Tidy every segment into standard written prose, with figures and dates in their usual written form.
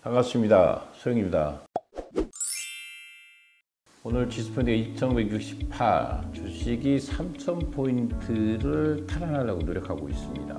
반갑습니다. 소영입니다. 오늘 지수펀드 2168 주식이 3000포인트를 탈환하려고 노력하고 있습니다.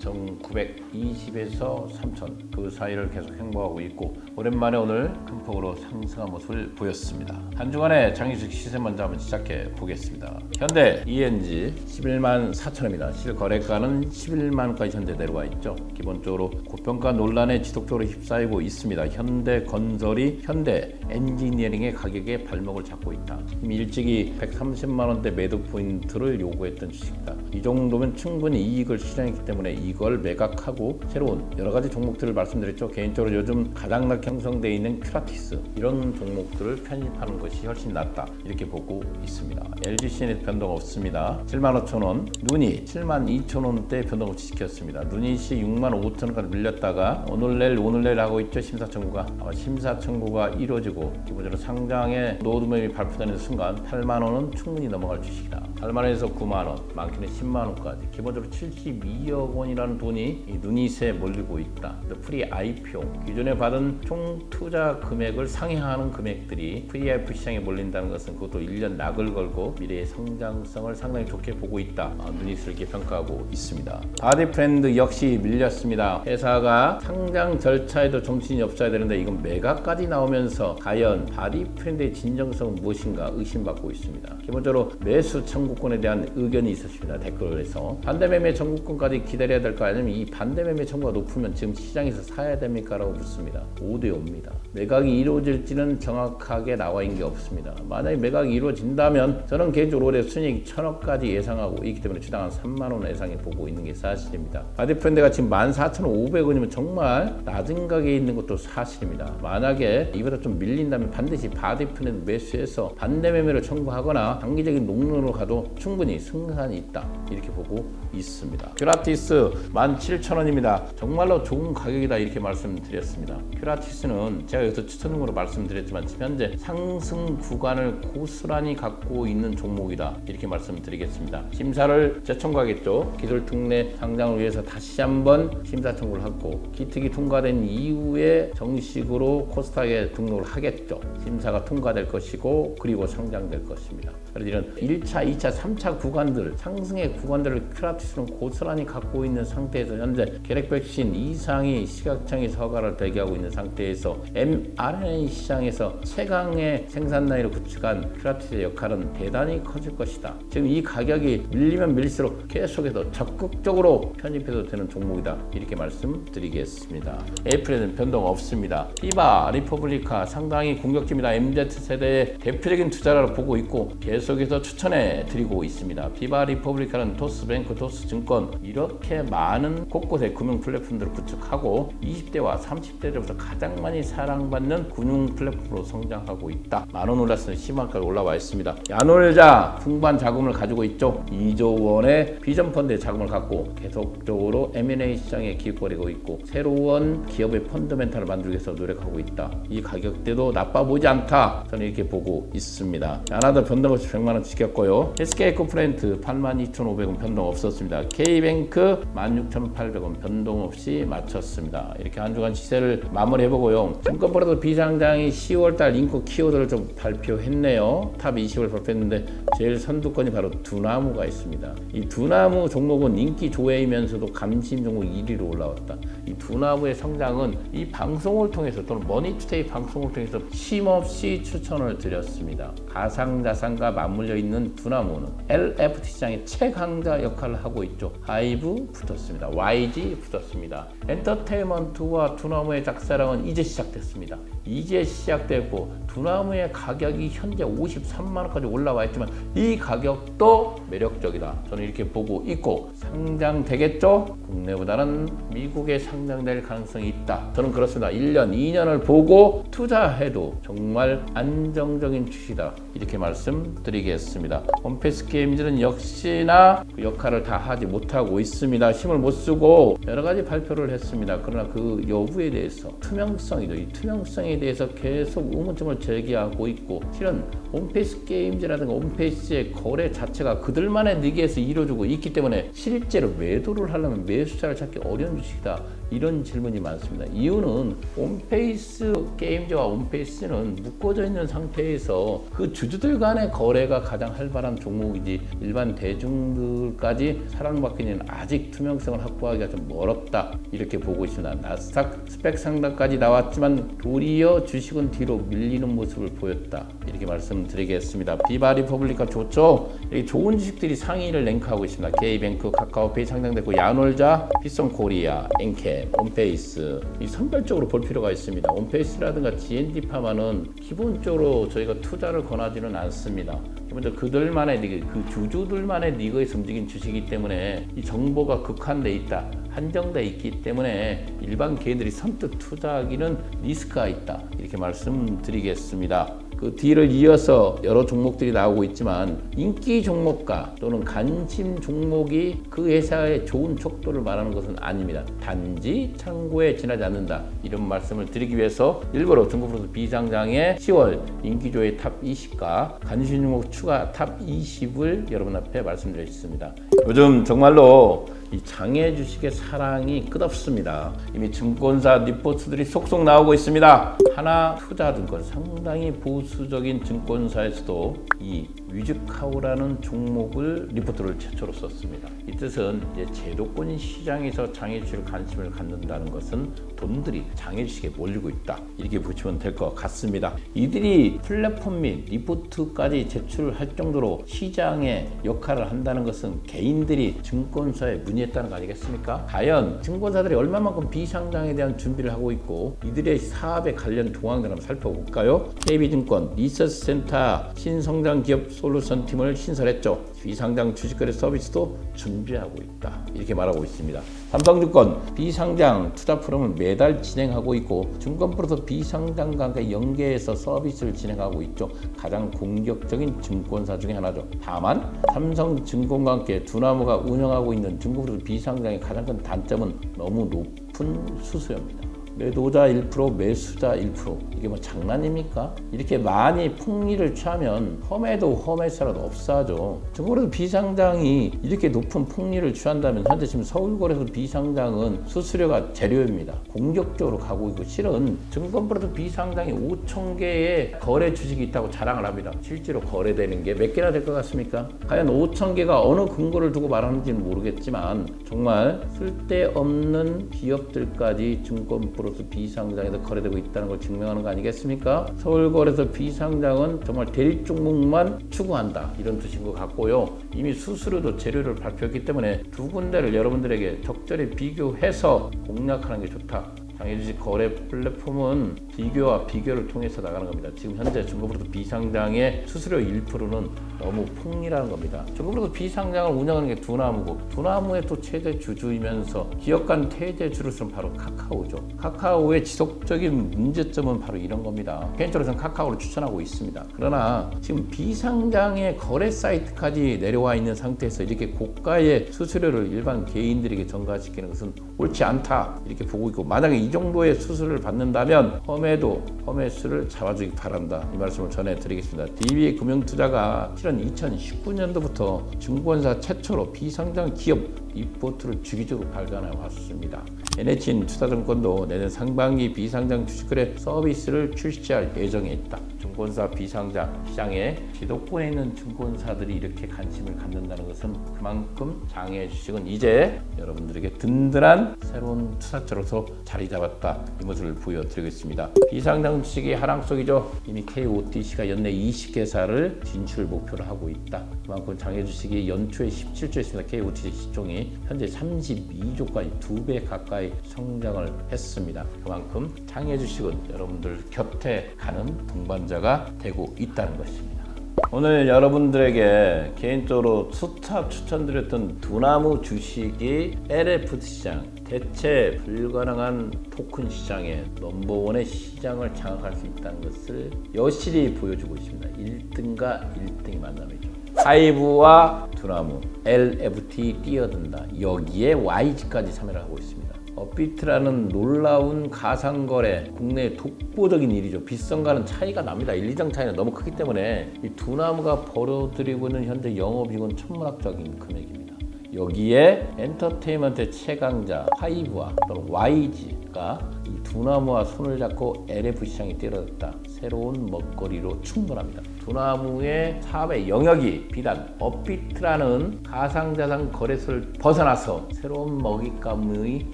2920에서 3000 그 사이를 계속 행보하고 있고 오랜만에 오늘 큰 폭으로 상승한 모습을 보였습니다. 한 주간의 장기주식 시세 먼저 한번 시작해 보겠습니다. 현대 ENG 11만 4천원입니다. 실거래가는 11만원까지 현재 내려와 있죠. 기본적으로 고평가 논란에 지속적으로 휩싸이고 있습니다. 현대건설이 현대엔지니어링의 가격에 발목을 잡고 있다. 이미 일찍이 130만원대 매도 포인트를 요구했던 주식이다. 이 정도면 충분히 이익을 실현했기 때문에 이걸 매각하고 새로운 여러가지 종목들을 말씀드렸죠. 개인적으로 요즘 가장 낮게 형성되어 있는 큐라티스 이런 종목들을 편입하는 것이 훨씬 낫다 이렇게 보고 있습니다. LGCN에서 변동 없습니다. 75,000원, 누니 72,000원대 변동 없이 지켰습니다. 누닛이 65,000원까지 밀렸다가 오늘 내일 하고 있죠. 심사 청구가 아마 심사 청구가 이루어지고 기본적으로 상장의 로드맵이 발표되는 순간 8만원은 충분히 넘어갈 주식이다. 8만원에서 9만원, 많게는 10만원까지 기본적으로 72억 원이라는 돈이 이 누닛에 몰리고 있다. 프리 IPO 기존에 받은 총 투자 금액을 상회하는 금액들이 프리 IPO 시장에 몰린다는 것은 그것도 1년 낙을 걸고 미래의 성장성을 상당히 좋게 보고 있다. 누닛을 이렇게 평가하고 있습니다. 바디프렌드 역시 밀렸습니다. 회사가 상장 절차에도 정신이 없어야 되는데 이건 매각까지 나오면서 과연 바디프렌드의 진정성은 무엇인가 의심받고 있습니다. 기본적으로 매수 청구권에 대한 의견이 있었습니다. 댓글에서 반대매매 청구권까지 기다려야 될까 아니면 이 반대매매 청구가 높으면 지금 시장에서 사야 됩니까? 라고 묻습니다. 5대5입니다. 매각이 이루어질지는 정확하게 나와 있는 게 없습니다. 만약에 매각이 이루어진다면 저는 개인적으로 올해 순이익 1000억까지 예상하고 있기 때문에 주당 한 3만원 예상해 보고 있는 게 사실입니다. 바디프렌드가 지금 14,500원이면 정말 낮은 가격에 있는 것도 사실입니다. 만약에 이보다 좀 밀린다면 반드시 바디프렌드 매수해서 반대매매를 청구하거나 단기적인 농론으로 가도 충분히 승산이 있다 이렇게 보고 있습니다. 큐라티스 17,000원입니다. 정말로 좋은 가격이다 이렇게 말씀드렸습니다. 큐라티스는 제가 여기서 추천으로 말씀드렸지만 지금 현재 상승 구간을 고스란히 갖고 있는 종목이다 이렇게 말씀드리겠습니다. 심사를 재청구하겠죠. 기술 특례 상장을 위해서 다시 한번 심사 청구를 하고 기특이 통과된 이후에 정식으로 코스닥에 등록을 하겠죠. 심사가 통과될 것이고 그리고 상장될 것입니다. 그래서 이런 1차, 2차, 3차 구간들 상승의 구간들을 큐라티스는 고스란히 갖고 있는 상태에서 현재 계획 백신 이상이 시각청에서 허가를 대기하고 있는 상태에서 mRNA 시장에서 최강의 생산 라인을 구축한 큐라티스의 역할은 대단히 커질 것이다. 지금 이 가격이 밀리면 밀릴수록 계속해서 적극적으로 편입해도 되는 종목이다 이렇게 말씀드리겠습니다. 에이프릴은 변동 없습니다. 피바 리퍼블리카 상당히 공격적입니다. MZ세대의 대표적인 투자라고 보고 있고 계속해서 추천해 드리고 있습니다. 피바 리퍼블리카는 토스뱅크, 토스증권 이렇게 많은 곳곳에 금융 플랫폼들을 구축하고 20대와 30대들부터 가장 많이 사랑받는 금융 플랫폼으로 성장하고 있다. 만원 올랐으니 10만원까지 올라와 있습니다. 야놀자 풍부한 자금을 가지고 있죠. 2조 원의 비전 펀드의 자금을 갖고 계속적으로 M&A 시장에 기획거리고 있고 새로운 기업의 펀더멘탈을 만들기 위해서 노력하고 있다. 이 가격대도 나빠 보이지 않다. 저는 이렇게 보고 있습니다. 하나도 변동 없이 100만원 지켰고요. SK에코프렌트 82,500원 변동 없었습니다. K뱅크 16,800원 변동 없이 마쳤습니다. 이렇게 한 주간 시세를 마무리해보고요. 증권보라도 비상장이 10월달 인코 키워드를 좀 발표했네요. 탑 20을 발표했는데 제일 선두권이 바로 두나무가 있습니다. 이 두나무 종목은 인기 조회이면서도 감심 종목 1위로 올라왔다. 이 두나무의 성장은 이 방송을 통해서 또는 머니투데이 방송을 통해서 쉼없이 추천을 드렸습니다. 가상자산과 맞물려 있는 두나무는 LFT 시장의 최강자 역할을 하고 있죠. 하이브 붙었습니다. YG 붙었습니다. 엔터테인먼트와 두나무의 짝사랑은 이제 시작됐습니다. 이제 시작됐고 두나무의 가격이 현재 53만원까지 올라와 있지만 이 가격도 매력적이다. 저는 이렇게 보고 있고 상장되겠죠? 국내보다는 미국에 상장될 가능성이 있다. 저는 그렇습니다. 1년, 2년을 보고 투자해도 정말 안정적인 주식이다. 이렇게 말씀드리겠습니다. 홈페이지 홈페이스 게임즈는 역시나 그 역할을 다 하지 못하고 있습니다. 힘을 못 쓰고 여러 가지 발표를 했습니다. 그러나 그 여부에 대해서 투명성이죠. 이 투명성에 대해서 계속 의문점을 제기하고 있고, 실은 홈페이스 게임즈라든가 홈페이스의 거래 자체가 그들만의 리그에서 이루어지고 있기 때문에 실제로 매도를 하려면 매수자를 찾기 어려운 주식이다, 이런 질문이 많습니다. 이유는 홈페이스 게임즈와 홈페이스는 묶어져 있는 상태에서 그 주주들 간의 거래가 가장 활발한 종목이지, 일반 대중들까지 사랑받기는 아직 투명성을 확보하기가 좀 멀었다, 이렇게 보고 있습니다. 나스닥 스펙 상단까지 나왔지만 도리어 주식은 뒤로 밀리는 모습을 보였다, 이렇게 말씀드리겠습니다. 비바 리퍼블리카 좋죠. 좋은 주식들이 상위를 랭크하고 있습니다. K뱅크, 카카오페이 상장됐고, 야놀자, 피son코리아, 엔캠, 홈페이스, 이 선별적으로 볼 필요가 있습니다. 홈페이스라든가 GND파마는 기본적으로 저희가 투자를 권하지는 않습니다. 먼저 그들만의 리그, 그 주주들만의 리그에서 움직인 주식이기 때문에 이 정보가 국한돼 있다, 한정돼 있기 때문에 일반 개인들이 선뜻 투자하기는 리스크가 있다, 이렇게 말씀드리겠습니다. 그 뒤를 이어서 여러 종목들이 나오고 있지만 인기 종목과 또는 관심 종목이 그 회사의 좋은 척도를 말하는 것은 아닙니다. 단지 참고에 지나지 않는다, 이런 말씀을 드리기 위해서 일부러 중국으로서 비상장의 10월 인기조의 탑 20과 관심 종목 추가 탑 20을 여러분 앞에 말씀드렸습니다. 요즘 정말로 이 장애 주식의 사랑이 끝없습니다. 이미 증권사 리포트들이 속속 나오고 있습니다. 하나투자증권, 상당히 보수적인 증권사에서도 이 위즈카우라는 종목을 리포트를 최초로 썼습니다. 이 뜻은 이제 제도권 시장에서 장애 주식에 관심을 갖는다는 것은 돈들이 장애 주식에 몰리고 있다, 이렇게 보시면 될 것 같습니다. 이들이 플랫폼 및 리포트까지 제출할 정도로 시장에 역할을 한다는 것은 개인들이 증권사에 문의했다는 거 아니겠습니까? 과연 증권사들이 얼마만큼 비상장에 대한 준비를 하고 있고 이들의 사업에 관련 동향들을 한번 살펴볼까요? KB증권 리서치센터 신성장기업 솔루션 팀을 신설했죠. 비상장 주식거래 서비스도 준비하고 있다, 이렇게 말하고 있습니다. 삼성증권 비상장 투자 프로그램을 매달 진행하고 있고 증권프로도 비상장과 연계해서 서비스를 진행하고 있죠. 가장 공격적인 증권사 중에 하나죠. 다만 삼성증권과 함께 두나무가 운영하고 있는 증권프로 비상장의 가장 큰 단점은 너무 높은 수수료입니다. 매도자 1%, 매수자 1%. 이게 뭐 장난입니까? 이렇게 많이 폭리를 취하면 험해도 험해서라도 없어하죠. 증권거래소 비상장이 이렇게 높은 폭리를 취한다면 현재 지금 서울거래소 비상장은 수수료가 제로입니다. 공격적으로 가고 있고, 실은 증권거래소 비상장이 5천 개의 거래 주식이 있다고 자랑을 합니다. 실제로 거래되는 게 몇 개나 될 것 같습니까? 과연 5천 개가 어느 근거를 두고 말하는지는 모르겠지만 정말 쓸데없는 기업들까지 증권거래소 비상장에서 거래되고 있다는 걸 증명하는 거 아니겠습니까? 서울거래소 비상장은 정말 대리 종목만 추구한다, 이런 뜻인 것 같고요. 이미 수수료도 재료를 발표했기 때문에 두 군데를 여러분들에게 적절히 비교해서 공략하는 게 좋다. 장애주식 거래 플랫폼은 비교와 비교를 통해서 나가는 겁니다. 지금 현재 증권거래소 비상장의 수수료 1%는 너무 폭리라는 겁니다. 증권거래소 비상장을 운영하는 게 두나무고, 두나무의 또 최대 주주이면서 기업 간 태제주로서는 바로 카카오죠. 카카오의 지속적인 문제점은 바로 이런 겁니다. 개인적으로는 카카오를 추천하고 있습니다. 그러나 지금 비상장의 거래 사이트까지 내려와 있는 상태에서 이렇게 고가의 수수료를 일반 개인들에게 전가시키는 것은 옳지 않다, 이렇게 보고 있고, 만약에 이 정도의 수수료를 받는다면 험해도 험해수를 잡아주기 바란다, 이 말씀을 전해드리겠습니다. DB 금융투자가 실은 2019년도부터 증권사 최초로 비상장 기업 리포트를 주기적으로 발간해 왔습니다. NHN 투자증권도 내년 상반기 비상장 주식거래 서비스를 출시할 예정에 있다. 증권사 비상장 시장에 지도권에 있는 증권사들이 이렇게 관심을 갖는다는 것은 그만큼 장애 주식은 이제 여러분들에게 든든한 새로운 투자처로서 자리 잡았다, 이 모습을 보여드리겠습니다. 비상장 주식이 하락속이죠. 이미 KOTC가 연내 20개사를 진출 목표를 하고 있다. 그만큼 장애 주식이 연초에 17조 있습니다. KOTC 시총이 현재 32조까지 2배 가까이 성장을 했습니다. 그만큼 장애 주식은 여러분들 곁에 가는 동반자가 되고 있다는 것입니다. 오늘 여러분들에게 개인적으로 수차 추천드렸던 두나무 주식이 LFT 시장, 대체 불가능한 토큰 시장의 넘버원의 시장을 장악할 수 있다는 것을 여실히 보여주고 있습니다. 1등과 1등의 만남이죠. 하이브와 두나무, LFT 뛰어든다. 여기에 YG까지 참여를 하고 있습니다. 업비트라는 놀라운 가상거래, 국내의 독보적인 일이죠. 비성과는 차이가 납니다. 1, 2장 차이는 너무 크기 때문에 이 두나무가 벌어들이고 있는 현재 영업이익은 천문학적인 금액입니다. 여기에 엔터테인먼트의 최강자 하이브와 또는 YG가 이 두나무와 손을 잡고 LF 시장에 뛰어들었다. 새로운 먹거리로 충분합니다. 두나무의 사업의 영역이 비단 업비트라는 가상자산 거래소를 벗어나서 새로운 먹잇감이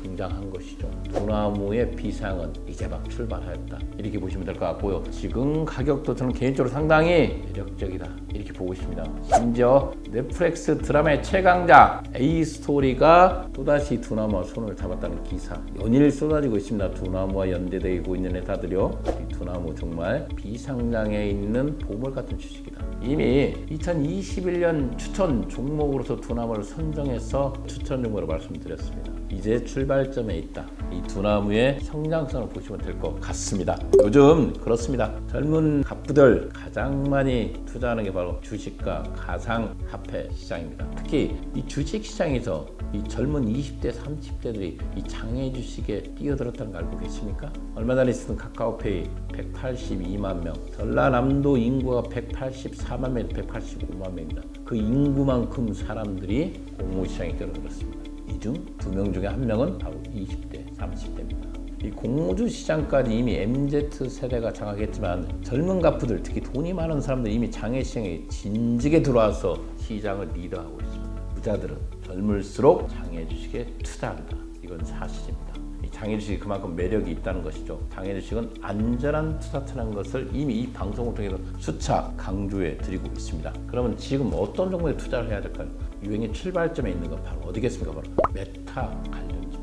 등장한 것이죠. 두나무의 비상은 이제 막 출발하였다. 이렇게 보시면 될 것 같고요. 지금 가격도 저는 개인적으로 상당히 매력적이다. 이렇게 보고 있습니다. 심지어 넷플릭스 드라마의 최강자 A스토리가 또다시 두나무와 손을 잡았다는 기사 연일 쏟아지고 있습니다. 두나무와 연대되고 있는 회사들이요. 이 두나무 정말 비상장에 있는 보물 같은 주식이다. 이미 2021년 추천 종목으로서 두나무를 선정해서 추천 종목으로 말씀드렸습니다. 이제 출발점에 있다. 이 두나무의 성장성을 보시면 될 것 같습니다. 요즘 그렇습니다. 젊은 갑부들 가장 많이 투자하는 게 바로 주식과 가상화폐 시장입니다. 특히 이 주식 시장에서 이 젊은 20대, 30대들이 이 장외 주식에 뛰어들었다는 거 알고 계십니까? 얼마 전에 있었던 카카오페이 182만 명, 전라남도 인구가 184만 명, 185만 명입니다. 그 인구만큼 사람들이 공모시장에 뛰어들었습니다. 이 중 2명 중에 1명은 바로 20대, 30대입니다. 이 공모주 시장까지 이미 MZ세대가 장악했지만 젊은 갑부들, 특히 돈이 많은 사람들 이미 장외 시장에 진지게 들어와서 시장을 리더하고 있습니다. 부자들은 젊을수록 장외 주식에 투자한다. 이건 사실입니다. 이 장외 주식이 그만큼 매력이 있다는 것이죠. 장외 주식은 안전한 투자처라는 것을 이미 이 방송을 통해서 수차 강조해 드리고 있습니다. 그러면 지금 어떤 종목에 투자를 해야 될까요? 유행의 출발점에 있는 건 바로 어디겠습니까? 바로 메타 관련주입니다.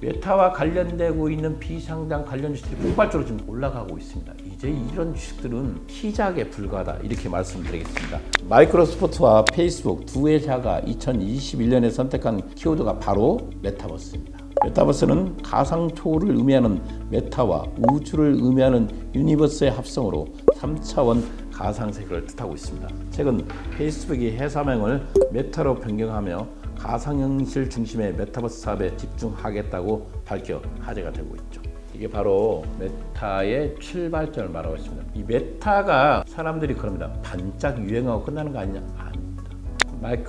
메타와 관련되고 있는 비상장 관련 주식들이 폭발적으로 지금 올라가고 있습니다. 이제 이런 주식들은 시작에 불과하다. 이렇게 말씀드리겠습니다. 마이크로소프트와 페이스북 두 회사가 2021년에 선택한 키워드가 바로 메타버스입니다. 메타버스는 가상초를 의미하는 메타와 우주를 의미하는 유니버스의 합성으로 3차원 가상세계를 뜻하고 있습니다. 최근 페이스북이 회사명을 메타로 변경하며 가상현실 중심의 메타버스 사업에 집중하겠다고 밝혀 화제가 되고 있죠. 이게 바로 메타의 출발점을 말하고 있습니다. 이 메타가 사람들이 그럽니다. 반짝 유행하고 끝나는 거 아니냐? 아닙니다.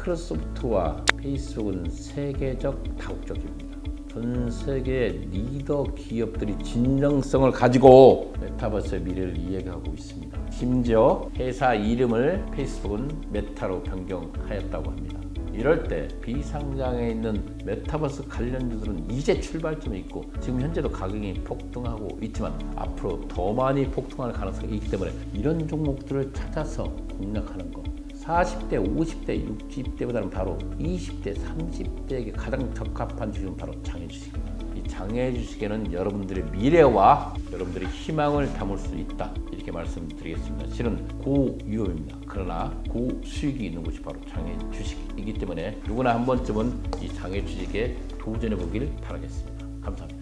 마이크로소프트와 페이스북은 세계적 다국적입니다. 전 세계의 리더 기업들이 진정성을 가지고 메타버스의 미래를 이야기하고 있습니다. 심지어 회사 이름을 페이스북은 메타로 변경하였다고 합니다. 이럴 때 비상장에 있는 메타버스 관련주들은 이제 출발점이 있고 지금 현재도 가격이 폭등하고 있지만 앞으로 더 많이 폭등할 가능성이 있기 때문에 이런 종목들을 찾아서 공략하는 것 40대, 50대, 60대보다는 바로 20대, 30대에게 가장 적합한 주식은 바로 장외 주식입니다. 이 장외 주식에는 여러분들의 미래와 여러분들의 희망을 담을 수 있다. 이렇게 말씀드리겠습니다. 실은 고위험입니다. 그러나 고수익이 있는 곳이 바로 장외 주식이기 때문에 누구나 한 번쯤은 이 장외 주식에 도전해 보길 바라겠습니다. 감사합니다.